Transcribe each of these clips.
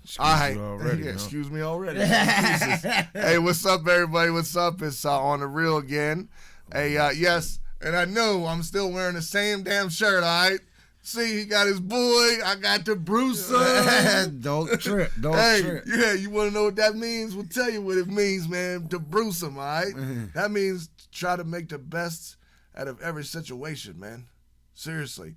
Excuse me already. Hey, what's up, everybody? What's up? It's On The Real again. Hey, yes, and I know I'm still wearing the same damn shirt, all right? See, he got his boy. I got the Brucer. Don't trip. Trip. Yeah, you want to know what that means? We'll tell you what it means, man. To Bruce him, all right? That means try to make the best out of every situation, man. Seriously.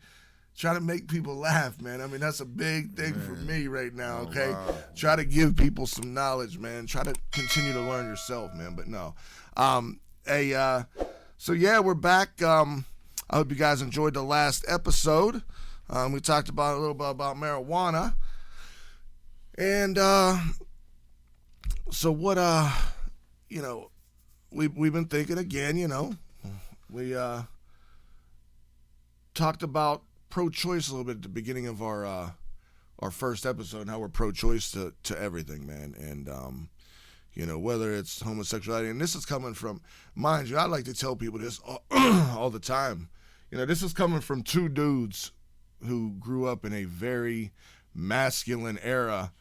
Try to make people laugh, man. I mean, that's a big thing for me right now, okay? Wow. Try to give people some knowledge, man. Try to continue to learn yourself, man. But no. So, yeah, we're back. I hope you guys enjoyed the last episode. We talked about a little bit about marijuana. And so what, we've been thinking again, we talked about pro-choice a little bit at the beginning of our first episode and how we're pro-choice to everything, man. And, whether it's homosexuality. And this is coming from, mind you, I like to tell people this all the time. This is coming from two dudes who grew up in a very masculine era,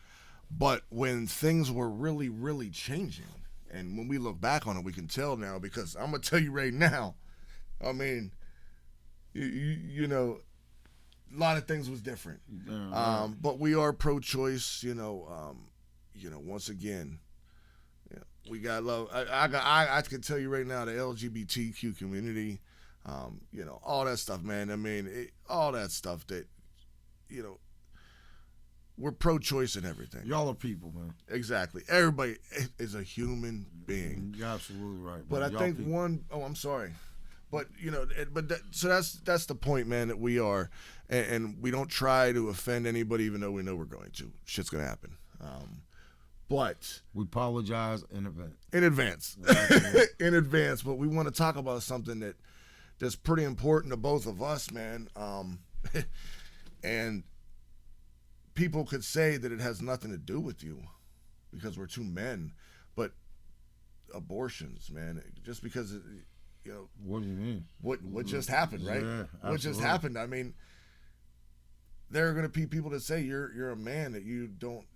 but when things were really, really changing. And when we look back on it, we can tell now, because I'm going to tell you right now, I mean, a lot of things was different. But we are pro-choice, once again, we got love. I can tell you right now, the LGBTQ community, all that stuff, man. I mean, all that stuff that, we're pro-choice in everything. Y'all are people, man. Exactly. Everybody is a human being. You're absolutely right, man. But I think people. I'm sorry. But, so that's the point, man, that we are. And we don't try to offend anybody, even though we know we're going to. Shit's going to happen. But we apologize in advance. In advance. But we want to talk about something that's pretty important to both of us, man. And people could say that it has nothing to do with you because we're two men. But abortions, man, just because, what do you mean? What just happened, right? Yeah, what just happened? I mean, there are going to be people that say you're a man, that you don't.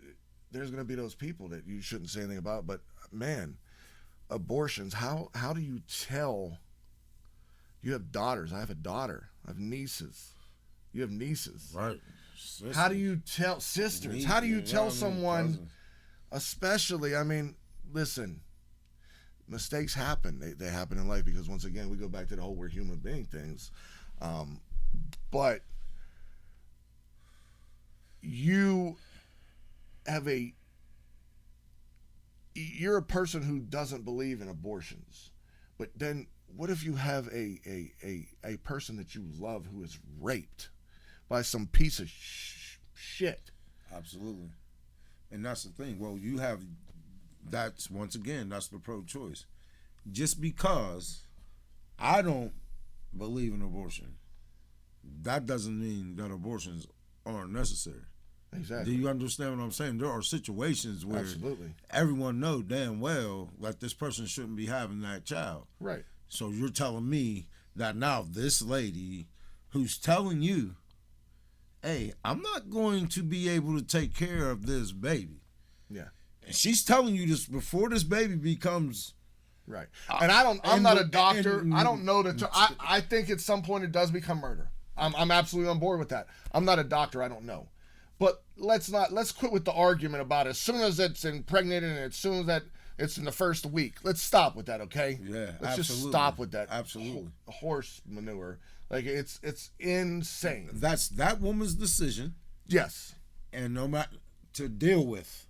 There's going to be those people that you shouldn't say anything about. But man, abortions. How do you tell? You have daughters. I have a daughter. I have nieces. You have nieces. Right. Sisters. How do you tell sisters? How do you tell someone? Especially, I mean, listen. Mistakes happen. They happen in life because, once again, we go back to the whole we're human being things. But you have you're a person who doesn't believe in abortions. But then what if you have a person that you love who is raped by some piece of shit? Absolutely. And that's the thing. Well, that's the pro-choice. Just because I don't believe in abortion, that doesn't mean that abortions aren't necessary. Exactly. Do you understand what I'm saying? There are situations where absolutely everyone knows damn well that this person shouldn't be having that child. Right. So you're telling me that now this lady who's telling you, hey, I'm not going to be able to take care of this baby. Yeah. And she's telling you this before this baby becomes right. And I'm not a doctor. I don't know I think at some point it does become murder. I'm absolutely on board with that. I'm not a doctor. I don't know. But let's quit with the argument about as soon as it's impregnated and as soon as that it's in the first week. Let's stop with that, okay? Yeah, let's just stop with that. Absolutely. Horse manure. Like it's insane. That's that woman's decision. Yes. And no matter to deal with.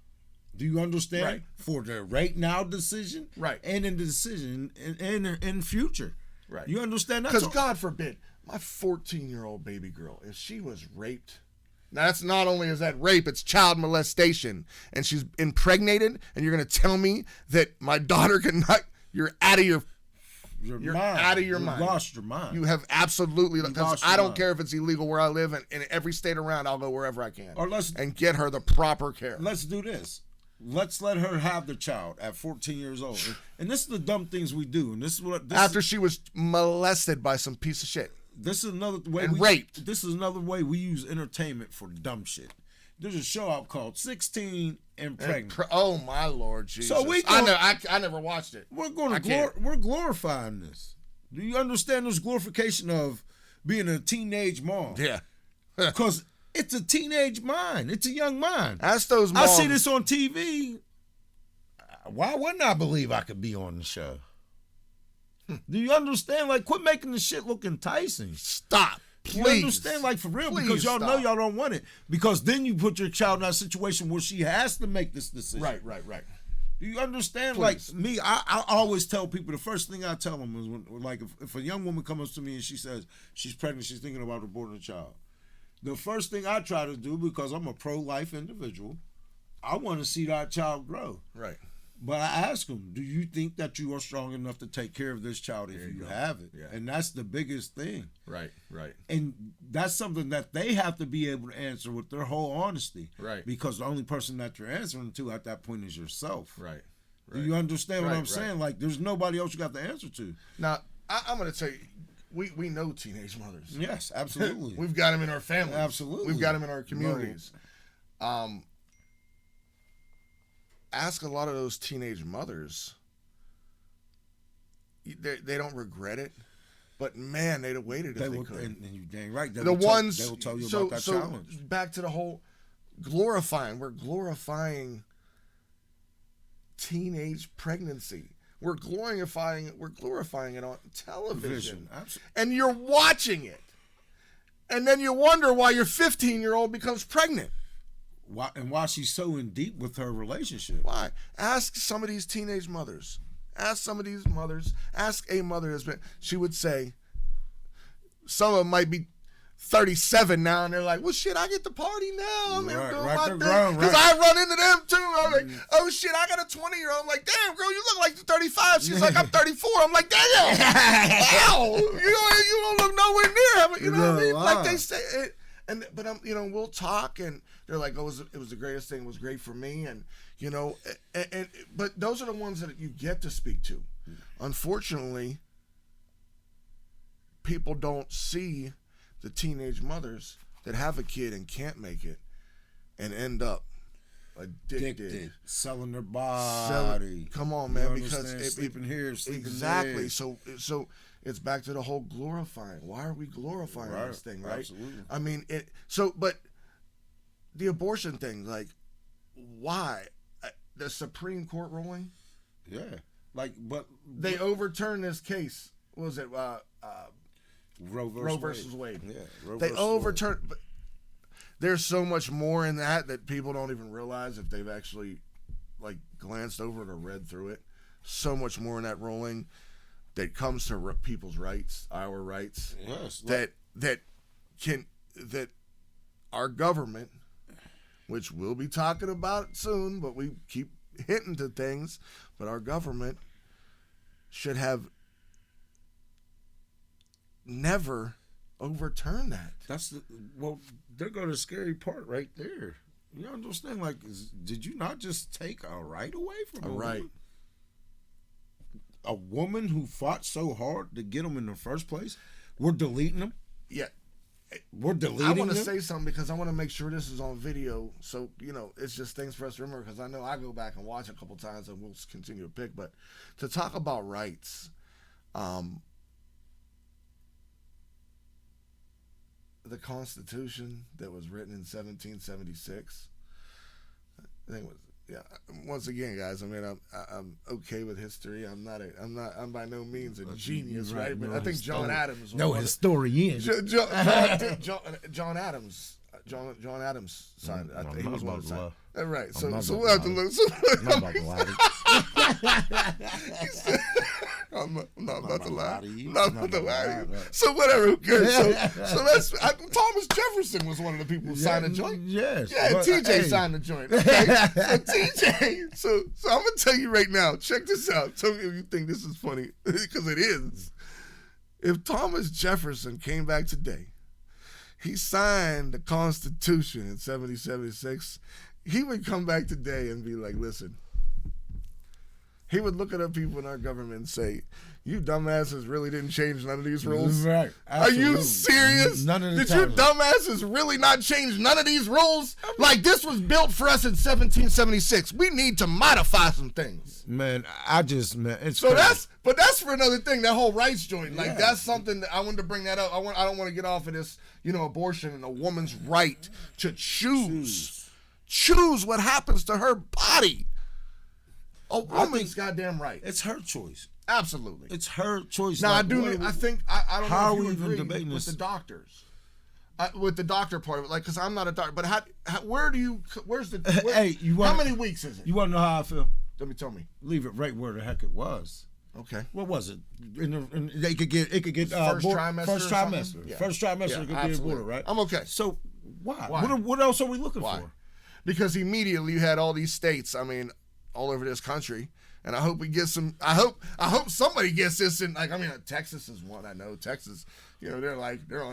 Do you understand? Right. For the right now decision, right, and in the decision in future, right. You understand that? Because God forbid, my 14-year-old baby girl, if she was raped, now that's not only is that rape, it's child molestation, and she's impregnated, and you're going to tell me that my daughter cannot? You're out of your out of your mind. You lost your mind. You have absolutely, because I don't care if it's illegal where I live, and in every state around, I'll go wherever I can, and get her the proper care. Let's do this. Let's let her have the child at 14 years old. And this is the dumb things we do. And this is what after she was molested by some piece of shit. This is another way raped. This is another way we use entertainment for dumb shit. There's a show out called 16 and Pregnant. Oh my Lord Jesus! So I never watched it. We're we're glorifying this. Do you understand this glorification of being a teenage mom? Yeah, because it's a teenage mind. It's a young mind. Ask those moms. I see this on TV. Why wouldn't I believe I could be on the show? Do you understand? Like, quit making the shit look enticing. Stop. Please. You understand? Like, for real, Please because y'all stop. know y'all don't want it. Because then you put your child in that situation where she has to make this decision. Right. Do you understand? Please. Like, me, I always tell people, the first thing I tell them is, when, like, if a young woman comes to me and she says she's pregnant, she's thinking about aborting a child, the first thing I try to do, because I'm a pro-life individual, I want to see that child grow. Right. But I ask them, do you think that you are strong enough to take care of this child if you have it? Yeah. And that's the biggest thing. Right. And that's something that they have to be able to answer with their whole honesty. Right. Because the only person that you're answering to at that point is yourself. Right. Do you understand what I'm saying? Like, there's nobody else you got the answer to. Now, I'm going to tell you, we know teenage mothers. Yes, absolutely. We've got them in our families. Absolutely. We've got them in our communities. Ask a lot of those teenage mothers. They don't regret it, but man, they'd have waited if they could. And you dang right. The ones they will tell you about that challenge. Back to the whole glorifying. We're glorifying teenage pregnancy. We're glorifying it on television. And you're watching it. And then you wonder why your 15-year-old becomes pregnant. Why she's so in deep with her relationship. Why? Ask some of these teenage mothers. Ask some of these mothers. Ask a mother that's been, she would say, some of them might be 37 now, and they're like, well, shit, I get to party now. I'm here doing my thing. Because I run into them, too. I'm like, oh, shit, I got a 20-year-old. I'm like, damn, girl, you look like you're 35. She's like, I'm 34. I'm like, damn. Wow. You don't look nowhere near him. You know what I mean? Like they say it. But we'll talk, and they're like, oh, it was the greatest thing. It was great for me. And, but those are the ones that you get to speak to. Unfortunately, people don't see the teenage mothers that have a kid and can't make it and end up addicted. Selling their body. Come on, man, because sleeping here, sleeping exactly. there. So it's back to the whole glorifying. Why are we glorifying this thing, right? Absolutely. I mean, but the abortion thing, like, why? The Supreme Court ruling? Yeah. But they overturned this case. What was it? Roe versus Wade. Yeah. They overturned. But there's so much more in that people don't even realize if they've actually like glanced over it or read through it. So much more in that ruling that comes to people's rights, our rights. Yes. That our government, which we'll be talking about soon, but we keep hinting to things, but our government should have never overturned that. There go the scary part right there. You understand? Like, did you not just take a right away from a right? Woman? A woman who fought so hard to get them in the first place? We're deleting them? Yeah. We're deleting them? I want to say something because I want to make sure this is on video. So, it's just things for us to remember because I know I go back and watch a couple times and we'll continue to pick. But to talk about rights, the Constitution that was written in 1776, I think it was, once again, guys, I mean, I'm okay with history. I'm by no means a genius, right? But I think John Adams was historian. John Adams signed it. He was one of the signed. Right. So we'll have to look. I'm not about to lie to you. I'm not about to lie. Not about to lie. So whatever. Who cares? So that's Thomas Jefferson was one of the people who signed the joint. Yes. Yeah, TJ signed the joint. Okay. So TJ. So I'm gonna tell you right now. Check this out. Tell me if you think this is funny because it is. If Thomas Jefferson came back today, he signed the Constitution in 1776. He would come back today and be like, listen, he would look at the people in our government and say, "You dumbasses really didn't change none of these rules." Right. Are you serious? None of the Did time. you dumbasses really not change none of these rules? Like, this was built for us in 1776. We need to modify some things. Man, it's So crazy. that's for another thing. That whole rights joint, like Yeah. that's something that I wanted to bring that up. I don't want to get off of this, abortion and a woman's right to choose what happens to her body. A woman's goddamn right. It's her choice. Absolutely. It's her choice. Now Like, I do. what- I think I don't how know are if you we even agree debating with this? the doctors, with the doctor part of it. Like, because I'm not a doctor, but where's the? Hey, how many weeks is it? You want to know how I feel? Tell me. Leave it right where the heck it was. Okay. What was it? It could get First trimester. First or trimester. something? Yeah. First trimester Yeah, could be absolutely. aborted, right? I'm okay. So why? Why? What else are we looking Why? for? Because immediately you had all these states. I mean, all over this country. And I hope we get some. I hope somebody gets this in. Like, I mean, Texas is one. I know Texas. They're on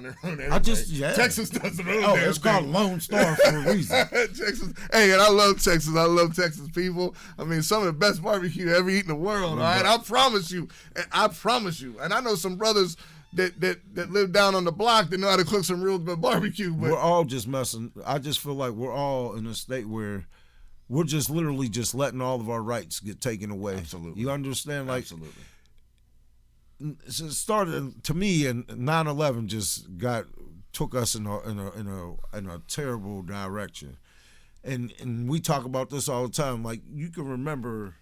their own. Texas does their own. Oh, damn it's called thing. Lone Star for a reason. Texas. Hey, and I love Texas. I love Texas people. I mean, some of the best barbecue ever eaten in the world. All right, I promise you. And I know some brothers that live down on the block that know how to cook some real good barbecue. But We're all just messing. I just feel like we're all in a state where we're just literally just letting all of our rights get taken away. Absolutely. You understand? Like, absolutely. it started to me, and 9/11 just took us in a terrible direction, and we talk about this all the time. Like, you can remember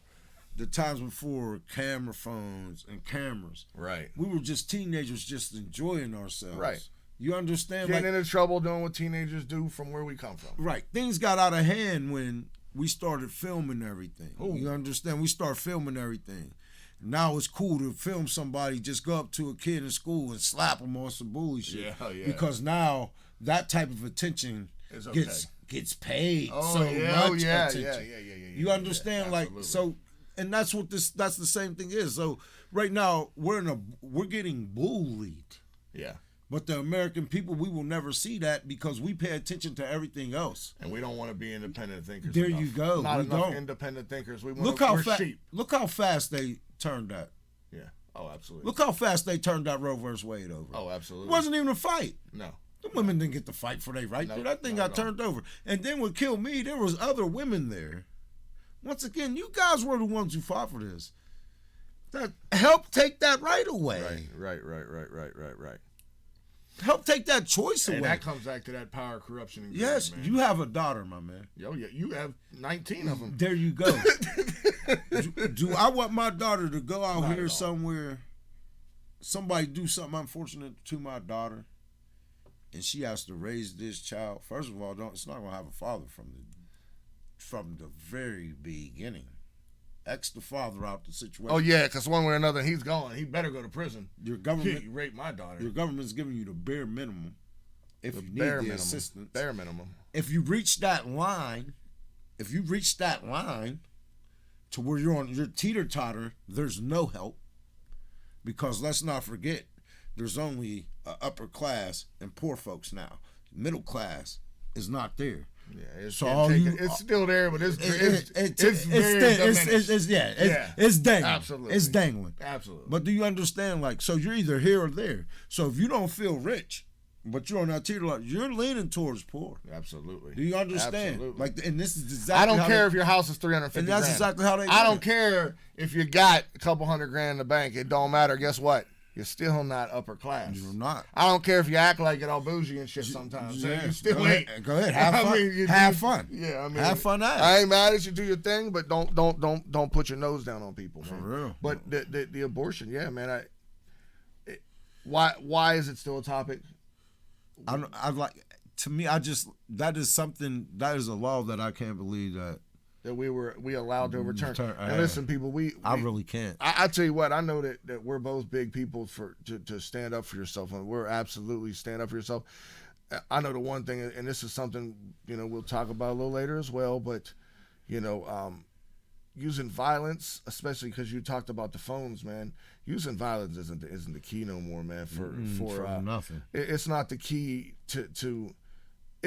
the times before camera phones and cameras. Right. We were just teenagers, just enjoying ourselves. Right. You understand? Getting into trouble doing what teenagers do from where we come from. Right. Things got out of hand when we started filming everything. Ooh. You understand? We start filming everything. Now it's cool to film somebody, just go up to a kid in school and slap them on some bullshit. Yeah. Because now that type of attention It's okay. gets paid Oh, so yeah. much Yeah. attention. Yeah. You understand? Like, absolutely. so, and that's the same thing is. So right now we're getting bullied. Yeah. But the American people, we will never see that because we pay attention to everything else. And we don't want to be independent thinkers. There enough. you go. Not We enough don't. independent thinkers. We're sheep. Look how fast they turned that. Yeah. Oh, absolutely. Look how fast they turned that Roe vs. Wade over. Oh, It absolutely. wasn't even a fight. No. The women didn't get to fight for their right. No, That thing not got at all. turned over. And then what killed me, there was other women there. Once again, you guys were the ones who fought for this. That helped take that right away. Right. Help take that choice away. And that comes back to that power, corruption, and greed, Yes, man. you have a daughter, my man. Yo, yeah, you have 19 of them. There you go. do I want my daughter to go out Not here at all. somewhere, somebody do something unfortunate to my daughter, and she has to raise this child? First of all, it's not gonna have a father from the very beginning. X the father out the situation. Oh, yeah, because one way or another, he's gone. He better go to prison. Your You government, raped my daughter. your government's giving you the bare minimum. If The you need bare the minimum. assistance, Bare minimum. if you reach that line, to where you're on your teeter-totter, there's no help. Because let's not forget, there's only upper class and poor folks now. Middle class is not there. Yeah, it's, So getting all taken- you- it's still there, but it's very It's dangling. Absolutely. It's dangling. Absolutely. But do you understand? Like, so you're either here or there. So if you don't feel rich, but you're on that teeter-totter, you're leaning towards poor. Absolutely. Do you understand? Absolutely. Like, and this is exactly. I don't how care they- if your house is 350 And that's grand. exactly how they. I do don't it. care if you got a couple $100,000 in the bank. It don't matter. Guess what? You're still not upper class. You're not. I don't care if you act like it all bougie and shit sometimes. Yeah. You still Go ain't. ahead. Go ahead. Have I fun. mean, you Have do- fun. Yeah, I mean, Have fun at it. I ain't mad at you. Do your thing, but don't put your nose down on people. For man. real. But the abortion, yeah, man. Why is it still a topic? I like. To me, that is something. That is a law that I can't believe that. That we allowed to overturn. I And listen, people, I really can't. I tell you what, I know that we're both big people to stand up for yourself, and we're absolutely stand up for yourself. I know the one thing, and this is something we'll talk about a little later as well, but using violence, especially because you talked about the phones, man. Using violence isn't the key no more, man. For nothing. It's not the key to.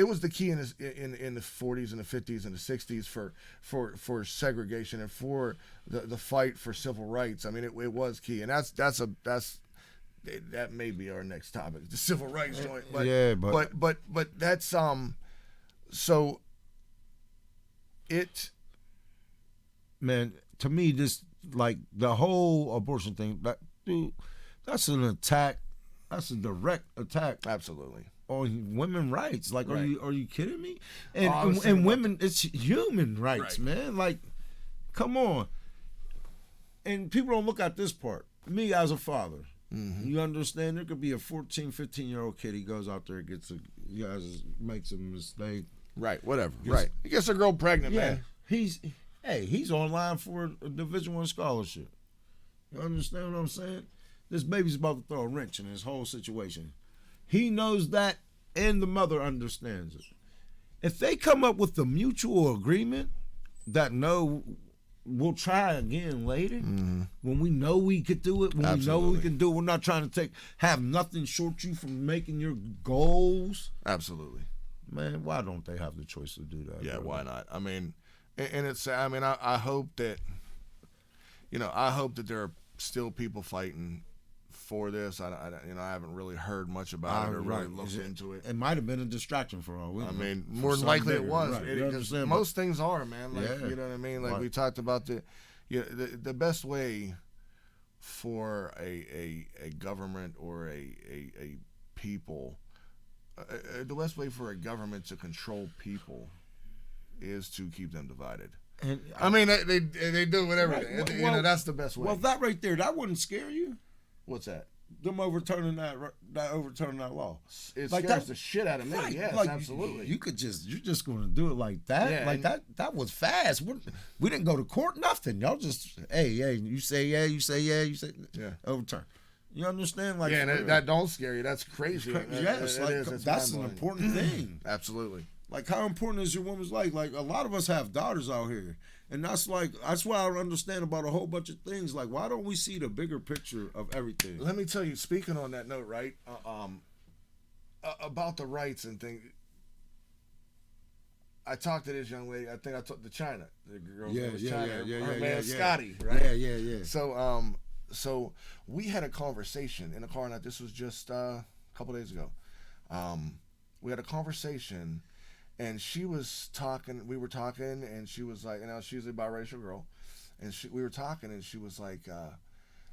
it was the key in the 40s and the 50s and the 60s for segregation and for the fight for civil rights. I mean, it was key, and that may be our next topic, the civil rights joint. But, yeah, but that's so it. Man, to me, this like the whole abortion thing, dude, that's an attack. That's a direct attack. Absolutely. On women's rights. Like, right. are you kidding me? And women, it's human rights, right. man. Like, come on. And people don't look at this part. Me as a father, you understand? There could be a 14, 15-year-old kid. He goes out there, makes a mistake. Right, whatever. Right. He gets a girl pregnant, man. He's online for a Division I scholarship. You understand what I'm saying? This baby's about to throw a wrench in his whole situation. He knows that, and the mother understands it. If they come up with a mutual agreement that we'll try again later, when we know we could do it, when we know we can do it, we're not trying to have nothing short you from making your goals. Absolutely. Man, why don't they have the choice to do that? Yeah, bro? Why not? I mean, and it's, I mean, I hope that, I hope that there are still people fighting for this. I haven't really heard much about it or really looked into it. It might have been a distraction for all we know. I mean, more than likely it was. Right. Most things are, man. Like, yeah. You know what I mean? Like, we talked about the best way for a government or a people, the best way for a government to control people is to keep them divided. And I mean, they do whatever. Right. Well, that's the best way. Well, that right there, that wouldn't scare you. What's that? Them overturning that law. It scares the shit out of me. Right. Yes, absolutely. You're just going to do it like that. Yeah, like that was fast. We didn't go to court. Nothing. Y'all just hey. You say yeah. You say yeah. You say overturn. You understand? Like that don't scare you. That's crazy. Yes, that's an important thing. Absolutely. Like, how important is your woman's life? Like, a lot of us have daughters out here. And that's what I don't understand about a whole bunch of things. Like, why don't we see the bigger picture of everything? Let me tell you, speaking on that note, right, about the rights and things, I talked to this young lady, I think I talked to China. The girl's name was China. Her man Scotty, right? Yeah. So we had a conversation in the car, and this was just a couple days ago. We had a conversation. And she was talking, we were talking, and she was like, she's a biracial girl. And we were talking, and she was like,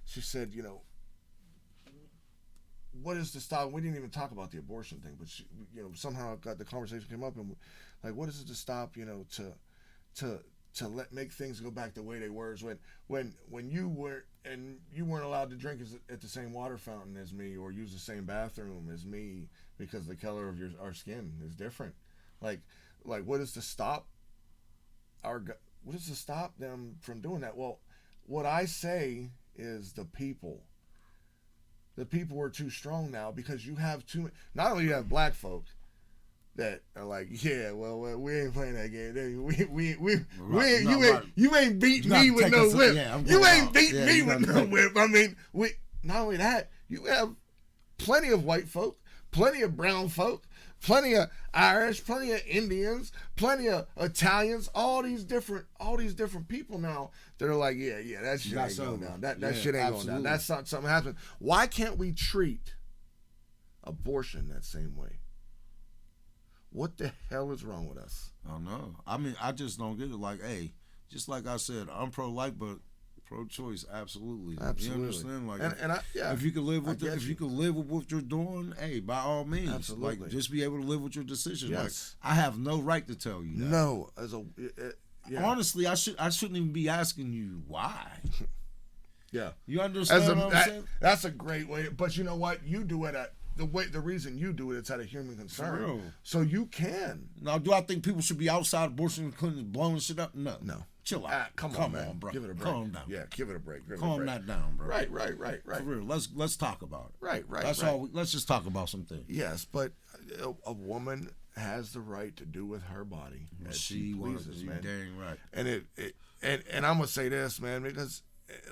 she said, what is the stop? We didn't even talk about the abortion thing, but she, somehow the conversation came up, and like, what is it to stop, to make things go back the way they were? When you weren't allowed to drink at the same water fountain as me, or use the same bathroom as me, because the color of our skin is different. Like, what is to stop them from doing that? Well, what I say is the people are too strong now, because you have not only you have black folk that are like, yeah, well, we ain't playing that game. You ain't beat me with no whip. You ain't beat me with no whip. I mean, not only that, you have plenty of white folk, plenty of brown folk, plenty of Irish, plenty of Indians, plenty of Italians, all these different people now that are like, yeah, that shit ain't going down. That shit ain't going down. That's not something happening. Why can't we treat abortion that same way? What the hell is wrong with us? I don't know. I mean, I just don't get it. Like, hey, just like I said, I'm pro-life, but pro-choice, absolutely. You understand? Like, if you can live with if you can live with what you're doing, hey, by all means, absolutely. Like, just be able to live with your decisions. Yes. Like, I have no right to tell you that. No, honestly, I shouldn't even be asking you why. Yeah, you understand what I'm saying? That's a great way. But you know what? You do it the reason you do it's out of human concern. So you can. Now, do I think people should be outside abortion clinics blowing shit up? No. Chill out. Come on, man. Bro. Give it a break. Calm down. Yeah, give it a break. Calm that down, bro. Right. For real. Let's talk about it. Right. That's all. Let's just talk about some things. Yes, but a woman has the right to do with her body as she pleases, man. Dang right. And I'm gonna say this, man, because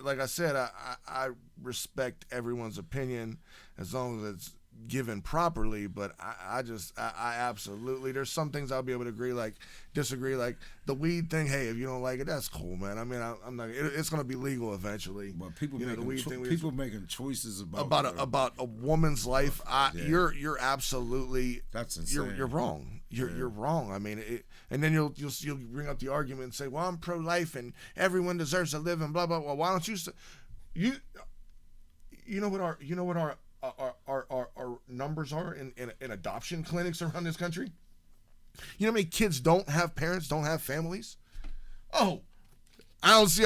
like I said, I respect everyone's opinion as long as it's given properly, but I absolutely, there's some things I'll be able to disagree, like the weed thing. Hey, if you don't like it, that's cool, man. I mean, I'm not. It's gonna be legal eventually. But people the weed thing. People making choices about a woman's life. You're absolutely. That's insane. You're wrong. You're wrong. I mean, and then you'll bring up the argument and say, well, I'm pro-life and everyone deserves to live and blah blah. Well, why don't you know what our numbers are in adoption clinics around this country? You know how many kids don't have parents, don't have families? Oh, I don't see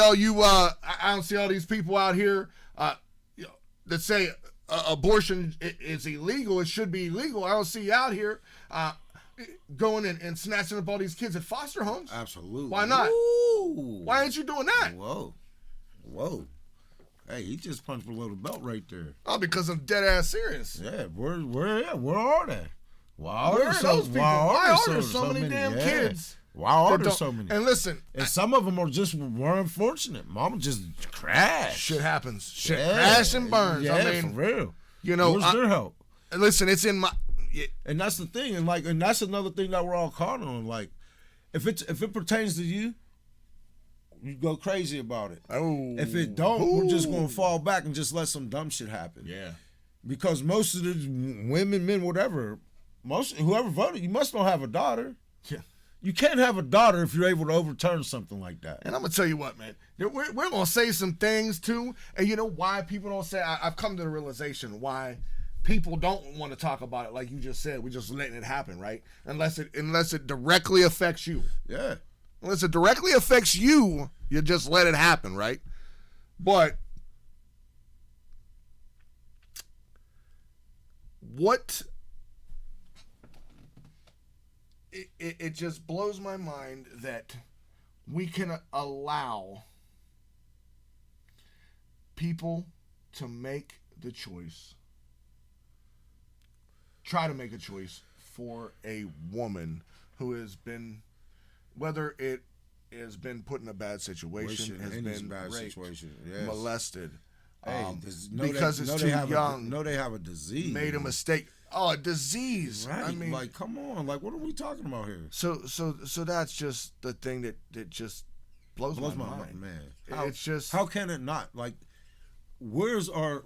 all these people out here that say abortion is illegal. It should be illegal. I don't see you out here going and snatching up all these kids at foster homes. Absolutely. Why not? Ooh. Why ain't you doing that? Whoa. Hey, he just punched below the belt right there. Oh, because I'm dead ass serious. Yeah, where are they? Why Where are those people? Why are there so many damn yeah. kids? Why are there so many? And listen, and some of them were unfortunate. Mama just crashed. Shit happens. Shit crash and burns. Yeah, I mean, for real. You know, where's their help? Listen, it's in my. And that's the thing, and that's another thing that we're all caught on. Like, if it pertains to you, you go crazy about it. Oh, if it don't, we're just gonna fall back and just let some dumb shit happen. Yeah, because most of the women, men, whatever, whoever voted, you must not have a daughter. Yeah, you can't have a daughter if you're able to overturn something like that. And I'm gonna tell you what, man, we're gonna say some things too, and you know why people don't say. I've come to the realization why people don't want to talk about it, like you just said. We're just letting it happen, right? Unless it directly affects you. Yeah. Unless it directly affects you, you just let it happen, right? But what it just blows my mind that we can allow people to make the choice, try to make a choice for a woman who has been, whether it has been put in a bad situation, has been raped, molested, because it's too young. They have a disease. Made a mistake. Oh, a disease. Right. I mean, like, come on. Like, what are we talking about here? So that's just the thing that just blows my mind, man. It's just, how can it not? Like, where's our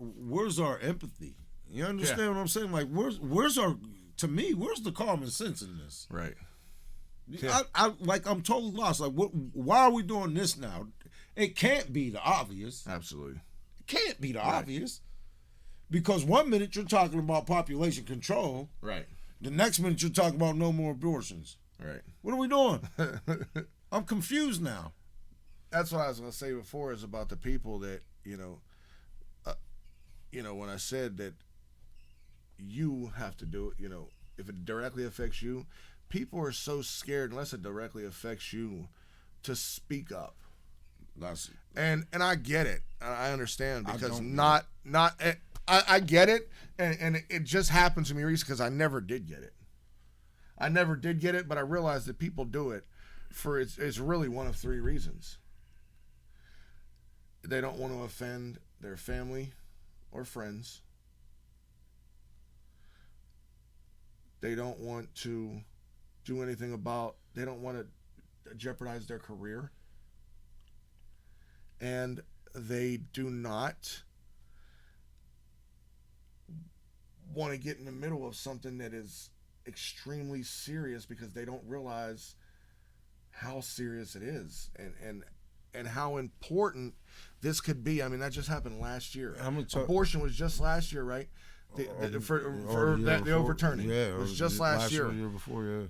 empathy? You understand what I'm saying? Like, where's our, to me, where's the common sense in this? Right. Yeah. I'm totally lost. Like, why are we doing this now? It can't be the obvious. Absolutely. It can't be the obvious. Because 1 minute you're talking about population control. Right. The next minute you're talking about no more abortions. Right. What are we doing? I'm confused now. That's what I was going to say before, is about the people that, when I said that you have to do it, if it directly affects you, people are so scared, unless it directly affects you, to speak up. And I get it. I understand, because I get it, and it just happened to me recently because I never did get it. But I realized that people do it for it's really one of three reasons. They don't want to offend their family or friends. They don't want to do anything they don't want to jeopardize their career. And they do not want to get in the middle of something that is extremely serious, because they don't realize how serious it is and how important this could be. I mean, that just happened last year. Abortion was just last year, right? The overturning. Yeah, it was just last year. Year before, yeah.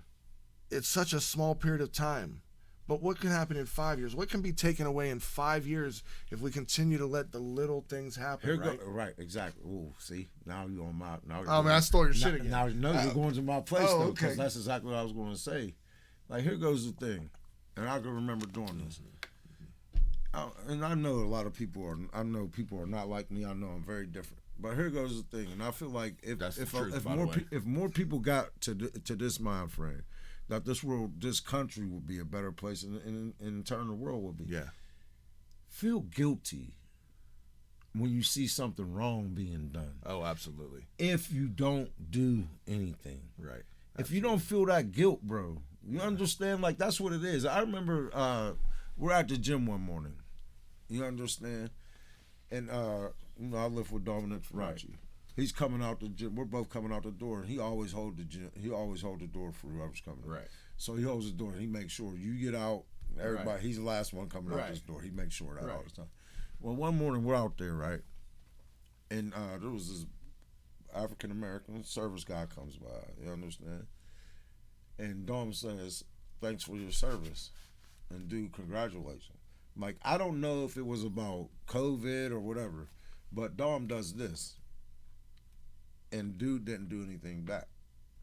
It's such a small period of time. But what can happen in 5 years? What can be taken away in 5 years if we continue to let the little things happen? Right, exactly. Ooh, see, now you're on my. I stole your shit again. Now you're going to my place, though, because that's exactly what I was going to say. Like, here goes the thing, and I can remember doing this. And I know a lot of people are. I know people are not like me. I know I'm very different. But here goes the thing, and I feel like if more people got to this mind frame, that this country would be a better place, and in turn the world would be. Yeah. Feel guilty when you see something wrong being done. Oh, absolutely. If you don't do anything. Right. If you don't feel that guilt, bro, you understand? Like, that's what it is. I remember we're at the gym one morning. You understand? And, I live with Dominic Ferracci. Right. He's coming out the gym. We're both coming out the door, and he always hold the gym. He always hold the door for whoever's coming. Right. So he holds the door, and he makes sure you get out. Everybody, Right. he's the last one coming out this door. He makes sure that Right. all the time. Well, one morning we're out there, right? And there was this African American service guy comes by. You understand? And Dom says, "Thanks for your service," and dude, congratulations. Like, I don't know if it was about COVID or whatever, but Dom does this, and dude didn't do anything back.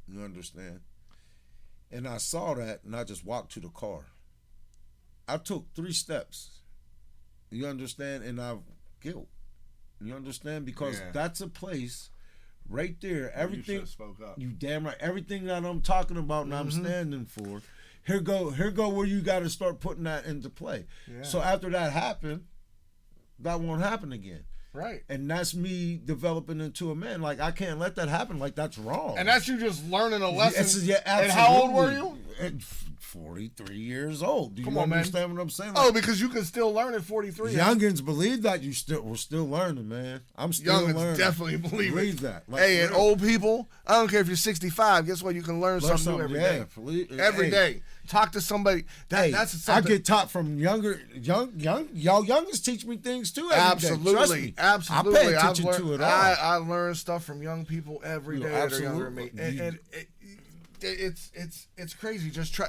You understand? And I saw that, and I just walked to the car. I took 3 steps. You understand? And I guilt. You understand? Because that's a place right there. Everything You spoke up. you damn right. Everything that I'm talking about and I'm standing for. Here go where you got to start putting that into play. Yeah. So after that happened, that won't happen again. Right. And that's me developing into a man. Like, I can't let that happen. Like, that's wrong. And that's you just learning a lesson. Yeah, and how old were you? At 43 years old. Do you Come on, man. understand what I'm saying? Oh, because you can still learn at 43. Youngins believe that we're still learning, man. I'm still Youngins learning. definitely believe that. Like, hey, and real. old people, I don't care if you're 65. Guess what? You can learn something new every day. Every day. Talk to somebody. That's something. I get taught from y'all youngins teach me things too. Absolutely, Trust me. absolutely. I pay attention to it all. I learn stuff from young people every day that are younger than me, and it's crazy. Just try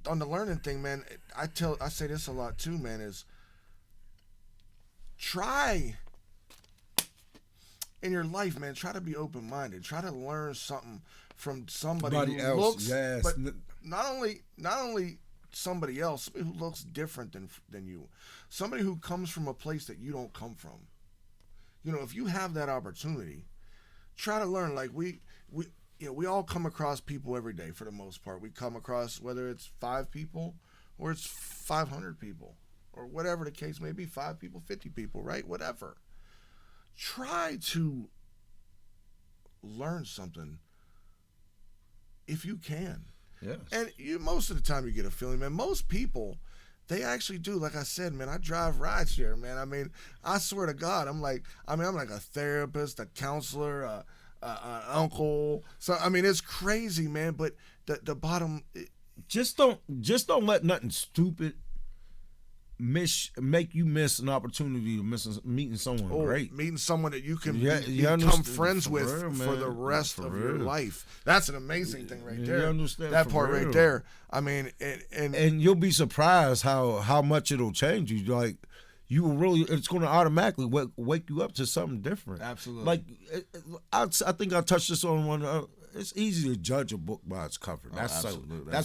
on the learning thing, man. I say this a lot too, man. Is try in your life, man. Try to be open minded. Try to learn something from somebody who else. looks, Yes. but not only somebody else, somebody who looks different than you, somebody who comes from a place that you don't come from. You know, if you have that opportunity, try to learn. Like we all come across people every day for the most part. We come across, whether it's 5 people or it's 500 people or whatever the case may be, 5 people, 50 people, right? Whatever. Try to learn something if you can. Yes. And most of the time you get a feeling, man. Most people, they actually do. Like I said, man, I drive rideshare, man. I mean, I swear to God, I'm like a therapist, a counselor, an uncle. So I mean, it's crazy, man. But the bottom, just don't let nothing stupid make you miss an opportunity of meeting someone great. Meeting someone that you can become friends with for the rest of your life. That's an amazing thing right there. You understand that part right there. I mean, and you'll be surprised how much it'll change you. Like, you will really, it's going to automatically wake you up to something different. Absolutely. Like, I think I touched this on one. It's easy to judge a book by its cover. That's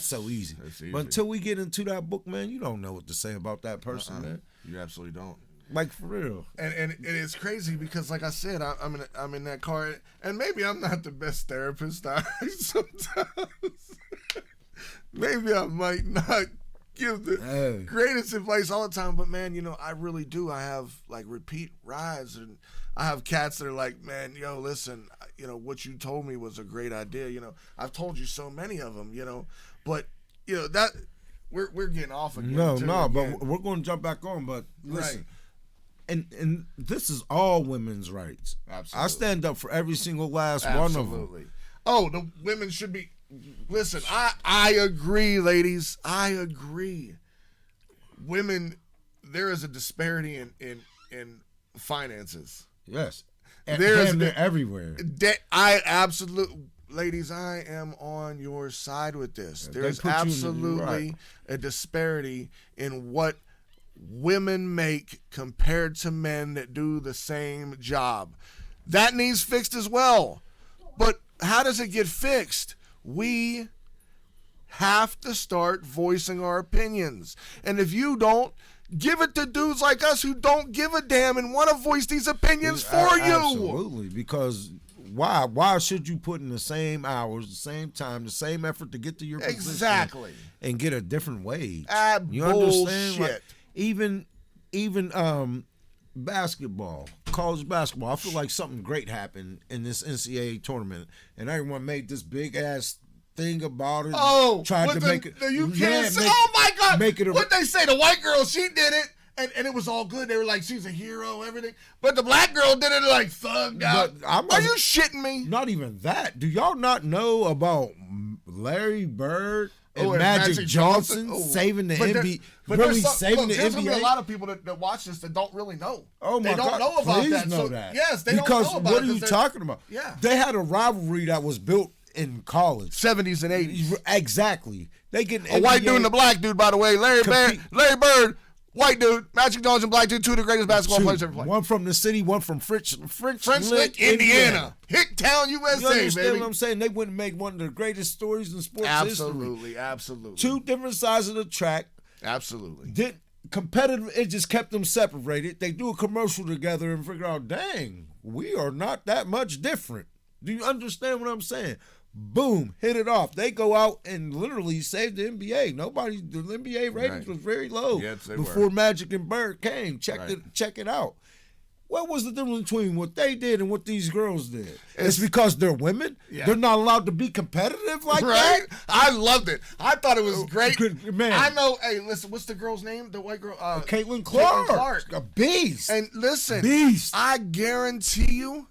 so easy. But until we get into that book, man, you don't know what to say about that person, man. You absolutely don't. Like, for real. And it's crazy because, like I said, I'm in that car, and maybe I'm not the best therapist. Sometimes maybe I might not give the greatest advice all the time, but man, I really do. I have like repeat rides, and I have cats that are like, man, listen, what you told me was a great idea. I've told you so many of them, but that we're getting off again. But we're going to jump back on. But listen, and this is all women's rights. Absolutely. I stand up for every single last one of them. Oh, the women should be. Listen, I agree, ladies. I agree. Women, there is a disparity in finances. Yes. They're everywhere. Ladies, I am on your side with this. There's absolutely a disparity in what women make compared to men that do the same job. That needs fixed as well. But how does it get fixed? We have to start voicing our opinions. And if you don't, give it to dudes like us who don't give a damn and want to voice these opinions for you. Absolutely. Because why should you put in the same hours, the same time, the same effort to get to your position and get a different wage? You understand? Like, even basketball. college basketball, I feel like something great happened in this NCAA tournament, and everyone made this big ass thing about it. Oh, tried to make it. You can't say, oh my God! Make it. What they say? The white girl, she did it. And it was all good. They were like, she's a hero, everything. But the black girl did it like thugged out. Are you shitting me? Not even that. Do y'all not know about Larry Bird and Magic Johnson saving the NBA? Really saving the NBA? There's going to be a lot of people that watch this that don't really know. Oh my God. They don't know about that. Know that. Yes, they don't know about it. Because what are you talking about? Yeah. They had a rivalry that was built in college. 70s and 80s. Exactly. They get a white dude and a black dude, by the way. Larry Bird. White dude, Magic Johnson, black dude, two of the greatest basketball players ever played. One from the city, one from French Lick, Indiana. Hicktown, USA, you understand baby. what I'm saying? They wouldn't make one of the greatest stories in sports history. Absolutely. Two different sides of the track. Absolutely. Competitive, it just kept them separated. They do a commercial together and figure out, dang, we are not that much different. Do you understand what I'm saying? Boom, hit it off. They go out and literally save the NBA. The NBA ratings was very low before Magic and Bird came. Check it out. What was the difference between what they did and what these girls did? It's because they're women. Yeah. They're not allowed to be competitive like that. I loved it. I thought it was great. Man. I know. Hey, listen. What's the girl's name? The white girl. Caitlin Clark. A beast. And listen, I guarantee you,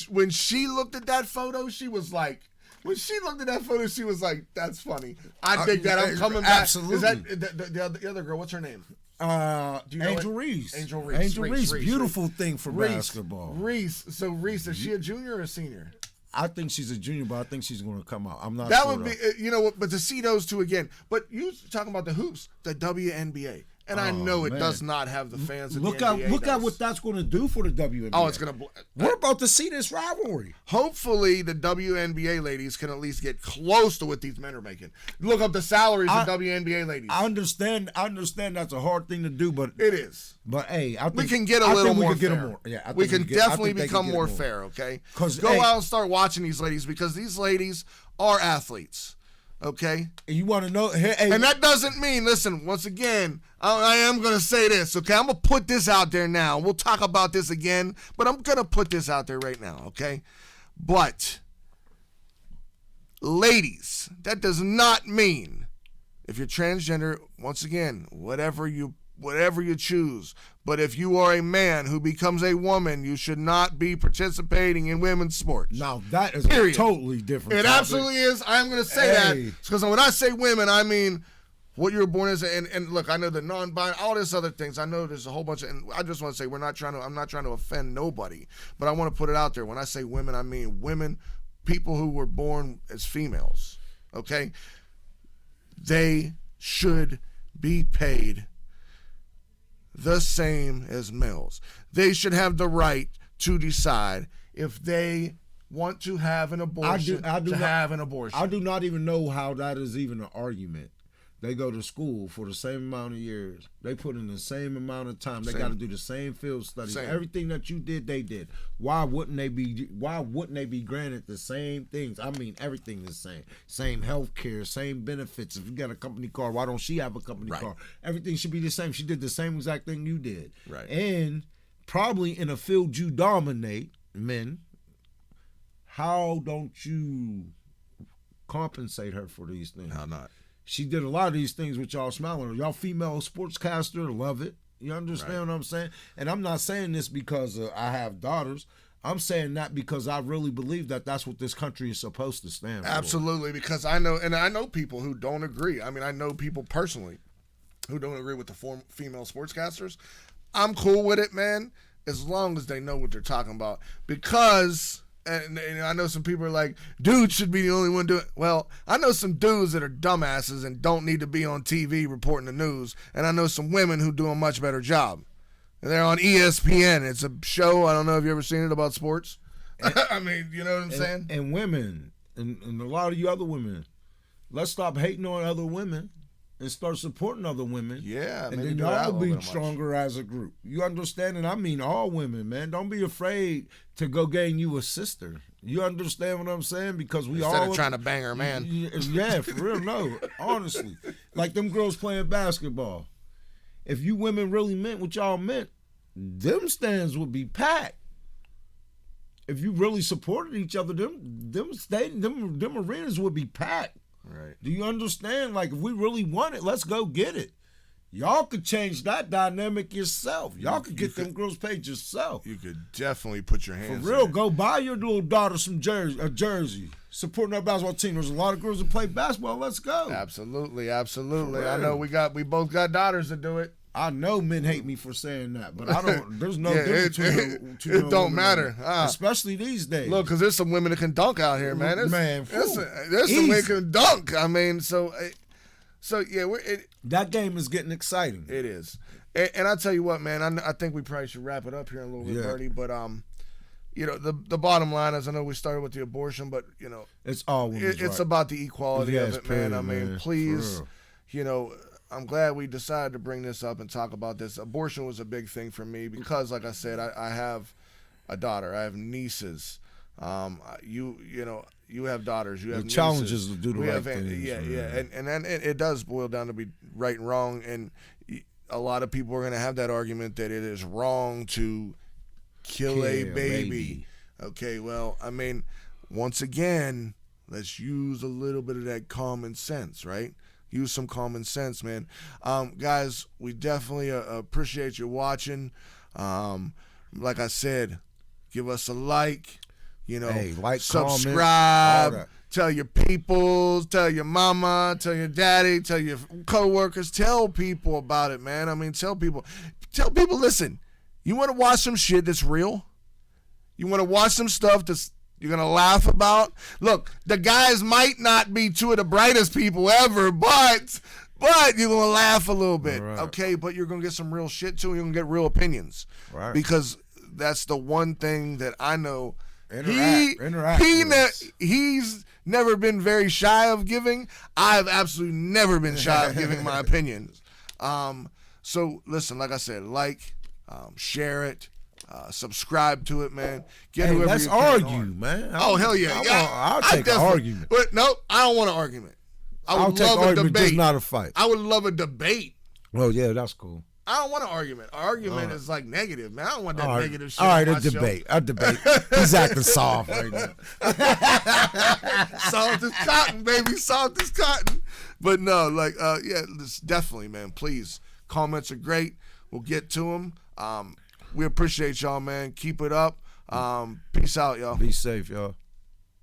when she looked at that photo, she was like. When she looked at that photo, she was like, "That's funny. I dig that. I'm coming back." Absolutely. Is that the other girl? What's her name? Angel Reese. Angel Reese. Beautiful thing for basketball. Reese. So Reese, is she a junior or a senior? I think she's a junior, but I think she's going to come out. I'm not that sure. That would be, you know, but to see those two again. But you talking about the hoops, the WNBA. And I know it does not have the fans of the NBA. Look at what that's going to do for the WNBA. Oh, it's going to... We're about to see this rivalry. Hopefully, the WNBA ladies can at least get close to what these men are making. Look up the salaries of WNBA ladies. I understand that's a hard thing to do, but... It is. But, hey, I think... We can get a little more fair. Yeah, we can definitely become more fair, okay? Go out and start watching these ladies, because these ladies are athletes. Okay? And you want to know... Hey, and that doesn't mean, listen, once again, I am going to say this, okay? I'm going to put this out there now. We'll talk about this again, but I'm going to put this out there right now, okay? But, ladies, that does not mean, if you're transgender, once again, whatever you choose, but if you are a man who becomes a woman, you should not be participating in women's sports. Now, that is a totally different topic. Absolutely is. I'm going to say that. Because when I say women, I mean what you were born as. And look, I know the non-binary, all this other things. I know there's a whole bunch of, and I just want to say I'm not trying to offend nobody, but I want to put it out there. When I say women, I mean women, people who were born as females, okay? They should be paid the same as males. They should have the right to decide if they want to have an abortion. I do not even know how that is even an argument. They go to school for the same amount of years. They put in the same amount of time. They got to do the same field studies. Everything that you did, they did. Why wouldn't they be granted the same things? I mean, everything is the same. Same health care, same benefits. If you got a company car, why don't she have a company car? Everything should be the same. She did the same exact thing you did. Right. And probably in a field you dominate, men, how don't you compensate her for these things? How not? She did a lot of these things with y'all smiling. Y'all female sportscaster love it. You understand what I'm saying? And I'm not saying this because I have daughters. I'm saying that because I really believe that that's what this country is supposed to stand for. Absolutely, because I know people who don't agree. I mean, I know people personally who don't agree with the female sportscasters. I'm cool with it, man, as long as they know what they're talking about. Because... And I know some people are like, dudes should be the only one doing it. Well, I know some dudes that are dumbasses and don't need to be on TV reporting the news. And I know some women who do a much better job. And they're on ESPN. It's a show, I don't know if you ever seen it, about sports. I mean, you know what I'm saying? And women, and a lot of you other women, let's stop hating on other women and start supporting other women. Yeah, and then y'all will be stronger as a group. You understand? And I mean all women, man. Don't be afraid to go gain you a sister. You understand what I'm saying? Because we Instead of trying to bang her, man. Yeah, for real, no. Honestly. Like them girls playing basketball. If you women really meant what y'all meant, them stands would be packed. if you really supported each other, them arenas would be packed. Right. Do you understand? Like, if we really want it, let's go get it. Y'all could change that dynamic yourself. Y'all could get them girls paid yourself. You could definitely put your hands For real, in it. go buy your little daughter some jersey. Supporting our basketball team. There's a lot of girls that play basketball. Let's go. Absolutely. I know we both got daughters that do it. I know men hate me for saying that, but I don't. There's no difference between it don't matter, especially these days. Look, because there's some women that can dunk out here, man. There's some women that can dunk. I mean, so yeah, that game is getting exciting. It is, and I tell you what, man. I think we probably should wrap it up here in a little bit, Bertie. But you know, the bottom line is, I know we started with the abortion, but you know, it's all it's about the equality of it, man. I mean, please, you know. I'm glad we decided to bring this up and talk about this. Abortion was a big thing for me because, like I said, I have a daughter. I have nieces. You have daughters. You have nieces. Challenges to do the right thing. Yeah. And then it does boil down to be right and wrong. And a lot of people are going to have that argument that it is wrong to kill a baby. Okay, well, I mean, once again, let's use a little bit of that common sense, right? Use some common sense, man. Guys, we definitely appreciate you watching. Like I said, give us a like, subscribe, comment, tell your peoples, tell your mama, tell your daddy, tell your coworkers, tell people about it, man. I mean, tell people, listen, you want to watch some shit that's real? You want to watch some stuff that's you're going to laugh about? Look, the guys might not be two of the brightest people ever, but you're going to laugh a little bit, right. Okay? But you're going to get some real shit, too. You're going to get real opinions. Right. Because that's the one thing that I know. Interact he's never been very shy of giving. I've absolutely never been shy of giving my opinions. So, listen, like I said, share it. Subscribe to it, man. Let's argue, man. Oh, hell yeah. I'll take an argument. But no, I don't want an argument. I'll take an argument, just not a fight. I would love a debate. Oh, yeah, that's cool. I don't want an argument. An argument is like negative, man. I don't want that negative shit. All right, a debate. He's acting soft right now. Soft as cotton, baby. Soft as cotton. But no, definitely, man. Please. Comments are great. We'll get to them. We appreciate y'all, man. Keep it up. Peace out, y'all. Be safe, y'all.